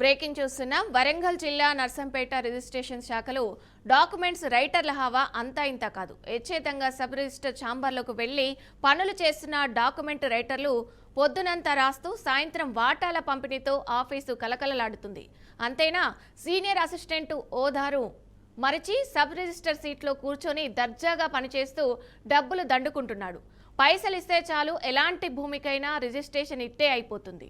Breaking చూస్తున్నాం. వరంగల్ జిల్లా Narsampet registration శాఖలో డాక్యుమెంట్స్ రైటర్ల హవా అంతా ఇంత కాదు. యథేచ్ఛంగా సబ్ రిజిస్టర్ ఛాంబర్లకు వెళ్లి పనులు చేస్తున్న డాక్యుమెంట్ రైటర్లు పొద్దునంతా రాస్తూ సాయంత్రం వాటాల పంపిణీతో ఆఫీసు కలకలలాడుతుంది. అంతేనా, సీనియర్ అసిస్టెంట్ ఓదారు మరిచి సబ్ రిజిస్టర్ సీట్లో కూర్చొని దర్జాగా పనిచేస్తూ డబ్బులు దండుకుంటున్నాడు. పైసలు ఇస్తే చాలు, ఎలాంటి భూమికైనా రిజిస్ట్రేషన్ ఇట్టే అయిపోతుంది.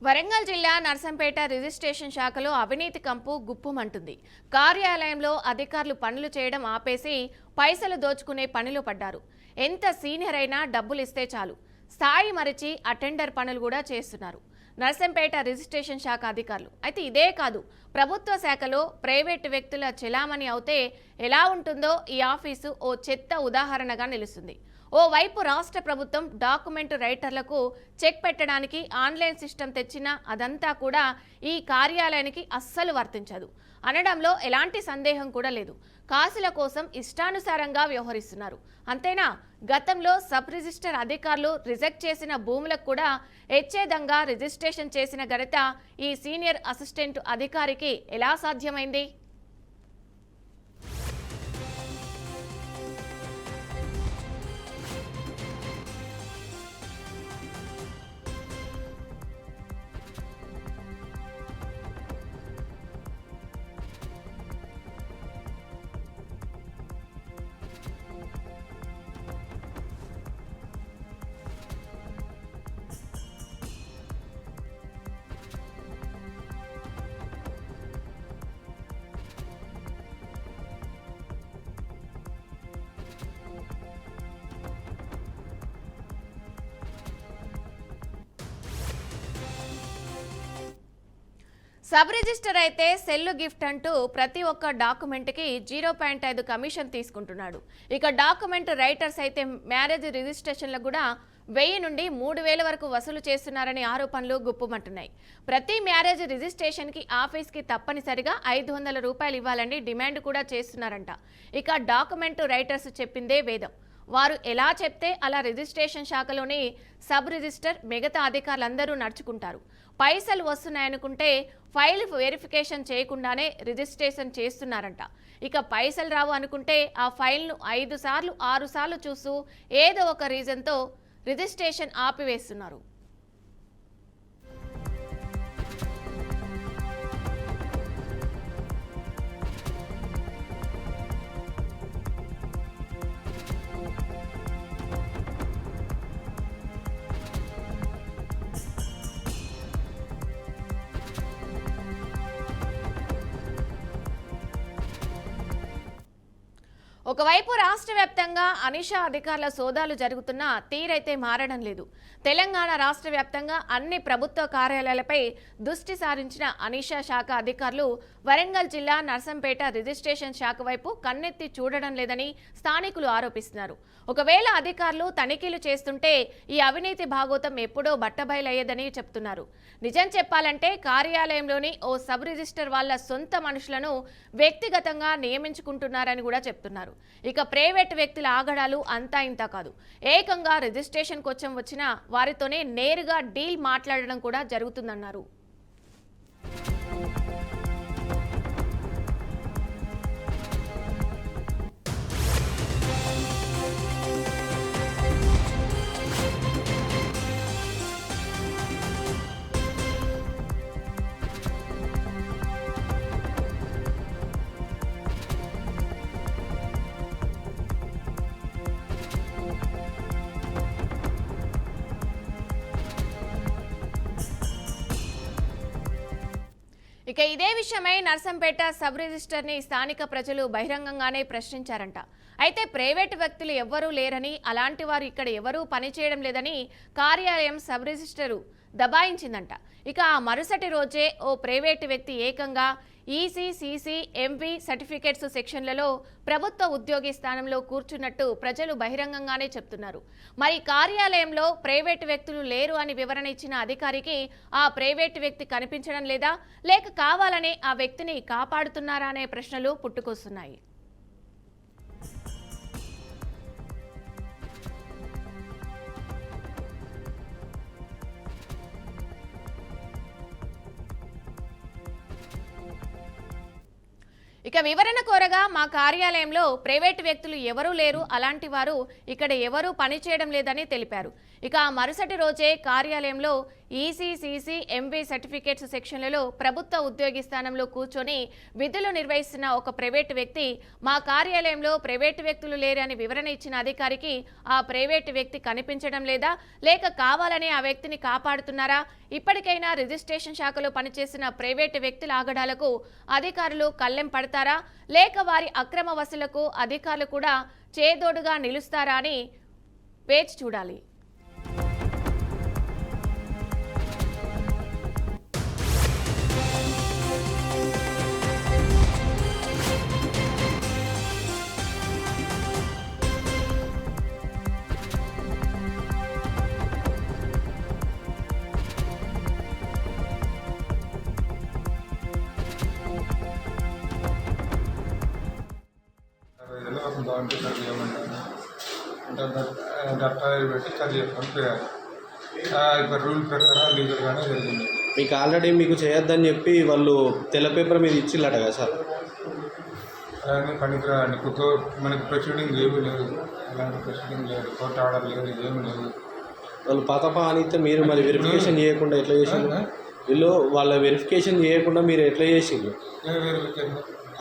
వరంగల్ జిల్లా నర్సంపేట రిజిస్ట్రేషన్ శాఖలో అవినీతి కంపు గుప్పుమంటుంది. కార్యాలయంలో అధికారులు పనులు చేయడం ఆపేసి పైసలు దోచుకునే పనిలో పడ్డారు. ఎంత సీనియర్ అయినా డబ్బులు ఇస్తే చాలు, స్థాయి మరిచి అటెండర్ పనులు కూడా చేస్తున్నారు నర్సంపేట రిజిస్ట్రేషన్ శాఖ అధికారులు. అయితే ఇదే కాదు, ప్రభుత్వ శాఖలో ప్రైవేటు వ్యక్తుల చెలామణి అవుతే ఎలా ఉంటుందో ఈ ఆఫీసు ఓ చెత్త ఉదాహరణగా నిలుస్తుంది. ఓవైపు రాష్ట్ర ప్రభుత్వం డాక్యుమెంట్ రైటర్లకు చెక్ పెట్టడానికి ఆన్లైన్ సిస్టమ్ తెచ్చినా అదంతా కూడా ఈ కార్యాలయానికి అస్సలు వర్తించదు అనడంలో ఎలాంటి సందేహం కూడా లేదు. కాసుల కోసం ఇష్టానుసారంగా వ్యవహరిస్తున్నారు. అంతేనా, గతంలో సబ్ రిజిస్టర్ అధికారులు రిజెక్ట్ చేసిన భూములకు కూడా యథేచ్ఛంగా రిజిస్ట్రేషన్ చేసిన ఘనత ఈ సీనియర్ అసిస్టెంట్ అధికారికి ఎలా సాధ్యమైంది? సబ్ రిజిస్టర్ అయితే సెల్లు గిఫ్ట్ అంటూ ప్రతి ఒక్క డాక్యుమెంట్కి 0.5 కమిషన్ తీసుకుంటున్నాడు. ఇక డాక్యుమెంట్ రైటర్స్ అయితే మ్యారేజ్ రిజిస్ట్రేషన్లకు కూడా 1000 నుండి 3000 వరకు వసూలు చేస్తున్నారని ఆరోపణలు గుప్పుమంటున్నాయి. ప్రతి మ్యారేజ్ రిజిస్ట్రేషన్కి ఆఫీస్కి తప్పనిసరిగా 500 రూపాయలు ఇవ్వాలని డిమాండ్ కూడా చేస్తున్నారంట. ఇక డాక్యుమెంట్ రైటర్స్ చెప్పిందే వేదం. వారు ఎలా చెప్తే అలా రిజిస్ట్రేషన్ శాఖలోని సబ్ రిజిస్టర్ మిగతా అధికారులందరూ నడుచుకుంటారు. పైసలు వస్తున్నాయనుకుంటే ఫైల్ వెరిఫికేషన్ చేయకుండానే రిజిస్ట్రేషన్ చేస్తున్నారంట. ఇక పైసలు రావు అనుకుంటే ఆ ఫైల్ను 5 సార్లు 6 సార్లు చూస్తూ ఏదో ఒక రీజన్తో రిజిస్ట్రేషన్ ఆపివేస్తున్నారు. ఒకవైపు రాష్ట్ర వ్యాప్తంగా అనిషా అధికారుల సోదాలు జరుగుతున్న తీరైతే మారడం లేదు. తెలంగాణ రాష్ట్ర వ్యాప్తంగా అన్ని ప్రభుత్వ కార్యాలయాలపై దృష్టి సారించిన అనిషా శాఖ అధికారులు వరంగల్ జిల్లా నర్సంపేట రిజిస్ట్రేషన్ శాఖ వైపు కన్నెత్తి చూడడం లేదని స్థానికులు ఆరోపిస్తున్నారు. ఒకవేళ అధికారులు తనిఖీలు చేస్తుంటే ఈ అవినీతి భాగోతం ఎప్పుడో బట్టబయలయ్యేదని చెప్తున్నారు. నిజం చెప్పాలంటే కార్యాలయంలోని ఓ సబ్ రిజిస్టర్ వాళ్ళ సొంత మనుషులను వ్యక్తిగతంగా నియమించుకుంటున్నారని కూడా చెప్తున్నారు. ఇక ప్రైవేట్ వ్యక్తుల ఆగడాలు అంతా ఇంత కాదు. ఏకంగా రిజిస్ట్రేషన్ కోసం వచ్చిన వారితోనే నేరుగా డీల్ మాట్లాడడం కూడా జరుగుతుందన్నారు. ఇక ఇదే విషయమై నర్సంపేట సబ్ రిజిస్టర్ని స్థానిక ప్రజలు బహిరంగంగానే ప్రశ్నించారంట. అయితే ప్రైవేటు వ్యక్తులు ఎవ్వరూ లేరని, అలాంటి వారు ఇక్కడ ఎవరూ పనిచేయడం లేదని కార్యాలయం సబ్ రిజిస్టరు దబాయించిందంట. ఇక ఆ మరుసటి రోజే ఓ ప్రైవేటు వ్యక్తి ఏకంగా ఈసీ, సీసీ, ఎంవి సర్టిఫికేట్స్ సెక్షన్లలో ప్రభుత్వ ఉద్యోగి స్థానంలో కూర్చున్నట్టు ప్రజలు బహిరంగంగానే చెప్తున్నారు. మరి కార్యాలయంలో ప్రైవేటు వ్యక్తులు లేరు అని వివరణ ఇచ్చిన అధికారికి ఆ ప్రైవేటు వ్యక్తి కనిపించడం లేదా, లేక కావాలనే ఆ వ్యక్తిని కాపాడుతున్నారా అనే ప్రశ్నలు పుట్టుకొస్తున్నాయి. ఇక వివరణ కోరగా మా కార్యాలయంలో ప్రైవేటు వ్యక్తులు ఎవరూ లేరు, అలాంటి వారు ఇక్కడ ఎవరూ పనిచేయడం లేదని తెలిపారు. ఇక ఆ మరుసటి రోజే కార్యాలయంలో ఈసీ, సీసీ, ఎంవి సర్టిఫికేట్స్ సెక్షన్లలో ప్రభుత్వ ఉద్యోగి స్థానంలో కూర్చొని విధులు నిర్వహిస్తున్న ఒక ప్రైవేటు వ్యక్తి మా కార్యాలయంలో ప్రైవేటు వ్యక్తులు లేరు అని వివరణ ఇచ్చిన అధికారికి ఆ ప్రైవేటు వ్యక్తి కనిపించడం లేదా, లేక కావాలనే ఆ వ్యక్తిని కాపాడుతున్నారా? ఇప్పటికైనా రిజిస్ట్రేషన్ శాఖలో పనిచేసిన ప్రైవేటు వ్యక్తుల ఆగడాలకు అధికారులు కళ్ళెం పడతారా, లేక వారి అక్రమ వసూలకు అధికారులు కూడా చేదోడుగా నిలుస్తారా అని వేచి చూడాలి. గవర్నమెంట్ చదివేయమంటారు డాక్టర్ పెట్టి చదివేసుకొని పోయారు. ఇప్పుడు రూల్ ప్రకారం లీగల్గానే జరిగింది. మీకు ఆల్రెడీ మీకు చేయొద్దని చెప్పి వాళ్ళు తెల్ల పేపర్ మీద ఇచ్చిల్లట కదా సార్? అలాగే పనికిరాండి మనకి ప్రొసీడింగ్ ఏమీ లేదు, అలాంటి ప్రొసీడింగ్ లేదు, కోర్టు ఆర్డర్ లేదు, ఏమి లేదు. వాళ్ళు పాతపా అనితే మీరు మరి వెరిఫికేషన్ చేయకుండా ఎట్లా చేసిండ్రు? వీళ్ళు వాళ్ళ వెరిఫికేషన్ చేయకుండా మీరు ఎట్లా చేసిండ్రు?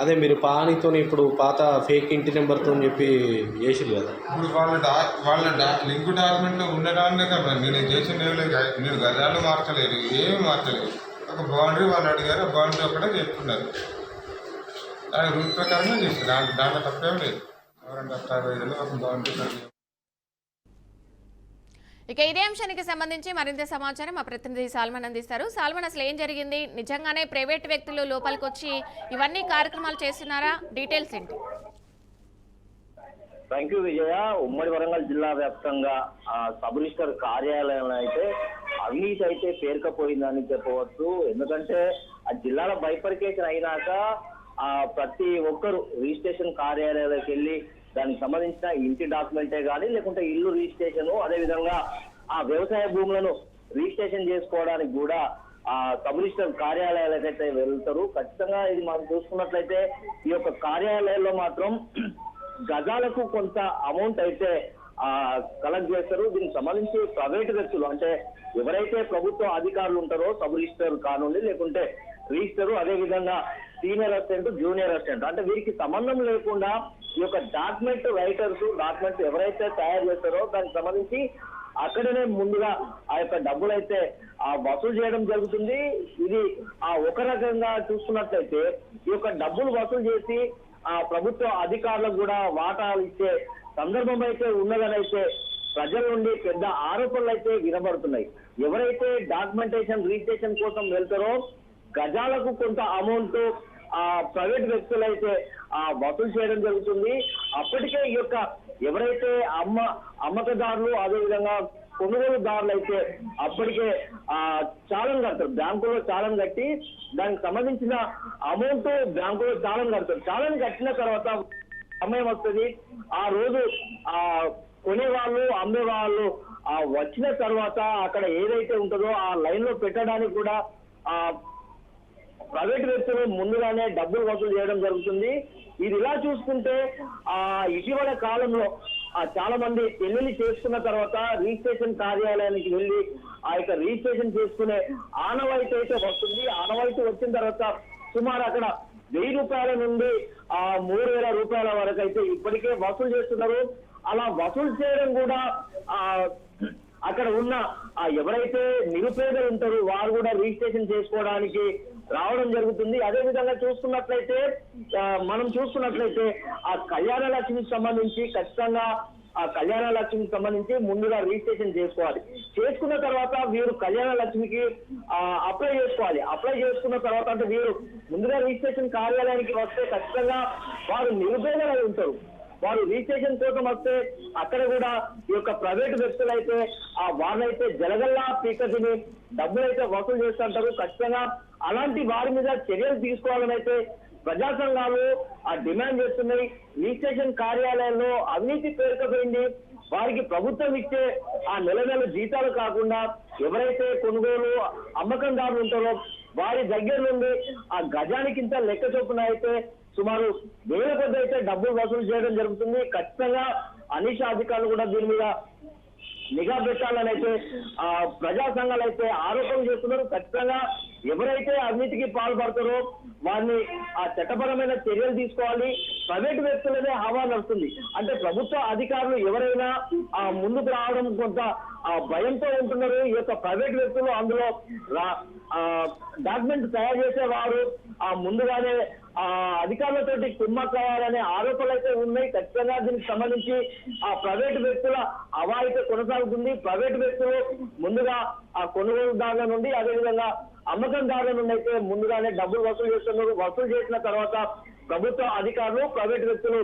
అదే మీరు పానితో ఇప్పుడు పాత ఫేక్ ఇంటి నెంబర్తో చెప్పి చేసిండ్రు కదా. ఇప్పుడు వాళ్ళ లింక్ డాక్యుమెంట్లో ఉండడాన్ని కదా నేను చేసిన నేను గజాలు మార్చలేదు, ఏమి మార్చలేదు. ఒక బౌండరీ వాళ్ళు అడిగారు, ఆ బౌండరీ ఒకటే చెప్తున్నారు. దాని రూల్ ప్రకారంగా చేస్తారు, దాంట్లో తప్పేం లేదు. ఎవరంటే 65 ఒక బౌండరీ. ఇక ఇదే అంశానికి సంబంధించి మరింత సమాచారం మా ప్రతినిధి సాల్మన్ అందిస్తారు. సాల్మన్, అసలు ఏం జరిగింది? నిజంగానే ప్రైవేట్ వ్యక్తులు లోపలికి వచ్చి ఇవన్నీ కార్యక్రమాలు చేస్తున్నారా? డీటెయిల్స్ ఏంటి? థ్యాంక్ యూ విజయ. ఉమ్మడి వరంగల్ జిల్లా వ్యాప్తంగా సబ్ రిజిస్టర్ కార్యాలయంలో అయితే అవినీతి అయితే పేరుకపోయిందని చెప్పవచ్చు. ఎందుకంటే ఆ జిల్లాల బైఫర్కేషన్ అయినాక ప్రతి ఒక్కరు రిజిస్ట్రేషన్ కార్యాలయాలకు వెళ్ళి దానికి సంబంధించిన ఇంటి డాక్యుమెంటే కానీ, లేకుంటే ఇల్లు రిజిస్ట్రేషన్, అదేవిధంగా ఆ వ్యవసాయ భూములను రిజిస్ట్రేషన్ చేసుకోవడానికి కూడా సబ్ రిజిస్టర్ కార్యాలయాలకైతే వెళ్తారు. ఖచ్చితంగా ఇది మనం చూసుకున్నట్లయితే ఈ యొక్క కార్యాలయాల్లో మాత్రం గజాలకు కొంత అమౌంట్ అయితే కలెక్ట్ చేస్తారు. దీనికి సంబంధించి ప్రైవేటు వ్యక్తులు అంటే ఎవరైతే ప్రభుత్వ అధికారులు ఉంటారో సబ్ రిజిస్టర్ కానుండి, లేకుంటే రిజిస్టర్, అదే విధంగా సీనియర్ అసిస్టెంట్, జూనియర్ అసిస్టెంట్, అంటే వీరికి సంబంధం లేకుండా ఈ యొక్క డాక్యుమెంట్ రైటర్స్ డాక్యుమెంట్స్ ఎవరైతే తయారు చేస్తారో దానికి సంబంధించి అక్కడనే ముందుగా ఆ యొక్క డబ్బులు అయితే వసూలు చేయడం జరుగుతుంది. ఇది ఒక రకంగా చూసుకున్నట్లయితే ఈ యొక్క డబ్బులు వసూలు చేసి ప్రభుత్వ అధికారులకు కూడా వాటాలు ఇచ్చే సందర్భం అయితే ఉన్నదని అయితే ప్రజల నుండి పెద్ద ఆరోపణలు అయితే వినబడుతున్నాయి. ఎవరైతే డాక్యుమెంటేషన్ రిజిస్ట్రేషన్ కోసం వెళ్తారో గజాలకు కొంత అమౌంట్ ప్రైవేట్ వ్యక్తులు అయితే వసూలు చేయడం జరుగుతుంది. అప్పటికే ఈ యొక్క ఎవరైతే అమ్మకదారులు, అదేవిధంగా కొనుగోలుదారులు అయితే అప్పటికే చాలం కడతారు, బ్యాంకులో చాలం కట్టి దానికి సంబంధించిన అమౌంట్ బ్యాంకులో చాలం కడతారు. చాలం కట్టిన తర్వాత సమయం వస్తుంది, ఆ రోజు కొనే వాళ్ళు అమ్మే వాళ్ళు వచ్చిన తర్వాత అక్కడ ఏదైతే ఉంటుందో ఆ లైన్ లో పెట్టడానికి కూడా ప్రైవేట్ వ్యక్తులు ముందుగానే డబ్బులు వసూలు చేయడం జరుగుతుంది. ఇది ఇలా చూసుకుంటే ఇటీవల కాలంలో చాలా మంది పెళ్లిని చేసుకున్న తర్వాత రిజిస్ట్రేషన్ కార్యాలయానికి వెళ్ళి ఆ యొక్క రిజిస్ట్రేషన్ చేసుకునే ఆనవాయితీ అయితే వస్తుంది. ఆనవాయితీ వచ్చిన తర్వాత సుమారు అక్కడ 1000 రూపాయల నుండి 3000 రూపాయల వరకు అయితే ఇప్పటికే వసూలు చేస్తున్నారు. అలా వసూలు చేయడం కూడా అక్కడ ఉన్న ఎవరైతే నిరుపేదలు ఉంటారో వారు కూడా రిజిస్ట్రేషన్ చేసుకోవడానికి రావడం జరుగుతుంది. అదే విధంగా చూసుకున్నట్లయితే మనం చూసుకున్నట్లయితే ఆ కళ్యాణ లక్ష్మికి సంబంధించి ఖచ్చితంగా ఆ కళ్యాణ లక్ష్మికి సంబంధించి ముందుగా రిజిస్ట్రేషన్ చేసుకోవాలి. చేసుకున్న తర్వాత వీరు కళ్యాణ లక్ష్మికి అప్లై చేసుకోవాలి. అప్లై చేసుకున్న తర్వాత అంటే వీరు ముందుగా రిజిస్ట్రేషన్ కార్యాలయానికి వస్తే ఖచ్చితంగా వారు నిరుపేదలై ఉంటారు. వారు రిజిస్ట్రేషన్ కోసం వస్తే అక్కడ కూడా ఈ యొక్క ప్రైవేటు వ్యక్తులు అయితే వాళ్ళైతే జలగల్లా పీకతిని డబ్బులు అయితే వసూలు చేస్తుంటారు. ఖచ్చితంగా అలాంటి వారి మీద చర్యలు తీసుకోవాలని అయితే ప్రజా సంఘాలు డిమాండ్ చేస్తున్నాయి. రిజిస్ట్రేషన్ కార్యాలయంలో అవినీతి పేరుకపోయింది. వారికి ప్రభుత్వం ఇచ్చే నెల జీతాలు కాకుండా ఎవరైతే కొనుగోలు అమ్మకందారులు ఉంటారో వారి దగ్గర నుండి గజానికింత లెక్క చొప్పున అయితే సుమారు 1000 కొద్ది అయితే డబ్బులు వసూలు చేయడం జరుగుతుంది. ఖచ్చితంగా అనీష అధికారులు కూడా దీని మీద నిఘా పెట్టాలని అయితే ప్రజా సంఘాలు అయితే ఆరోపణలు చేస్తున్నారు. ఖచ్చితంగా ఎవరైతే అవినీతికి పాల్పడతారో వారిని చట్టపరమైన చర్యలు తీసుకోవాలి. ప్రైవేట్ వ్యక్తులనే హవా నడుస్తుంది. అంటే ప్రభుత్వ అధికారులు ఎవరైనా ముందుకు రావడం కొంత భయంతో ఉంటున్నారు. ఈ యొక్క ప్రైవేట్ వ్యక్తులు అందులో డాక్యుమెంట్ తయారు చేసేవారు ముందుగానే అధికారులతోటి కుమ్మక్కయ్యారనే ఆరోపణలు అయితే ఉన్నాయి. ఖచ్చితంగా దీనికి సంబంధించి ప్రైవేట్ వ్యక్తుల హవా అయితే కొనసాగుతుంది. ప్రైవేట్ వ్యక్తులు ముందుగా కొనుగోలుదారుల నుండి అదేవిధంగా అమ్మకందారుల నుండి అయితే ముందుగానే డబ్బులు వసూలు చేస్తున్నారు. వసూలు చేసిన తర్వాత ప్రభుత్వ అధికారులు ప్రైవేట్ వ్యక్తులు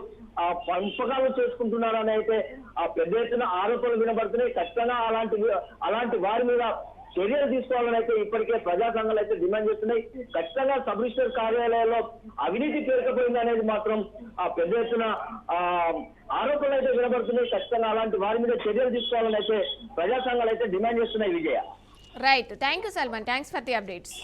పంపకాలు చేసుకుంటున్నారని అయితే పెద్ద ఎత్తున ఆరోపణలు వినబడుతున్నాయి. ఖచ్చితంగా అలాంటి వారి మీద చర్యలు తీసుకోవాలని అయితే ఇప్పటికే ప్రజా సంఘాలు అయితే డిమాండ్ చేస్తున్నాయి. ఖచ్చితంగా సబ్ రిజిస్టర్ కార్యాలయాల్లో అవినీతి పేరుకపోయింది అనేది మాత్రం పెద్ద ఎత్తున ఆరోపణలు అయితే వినబడుతున్నాయి. ఖచ్చితంగా అలాంటి వారి మీద చర్యలు తీసుకోవాలని అయితే ప్రజా సంఘాలు అయితే డిమాండ్ చేస్తున్నాయి. Vijaya. Right, thank you Salman, thanks for the updates.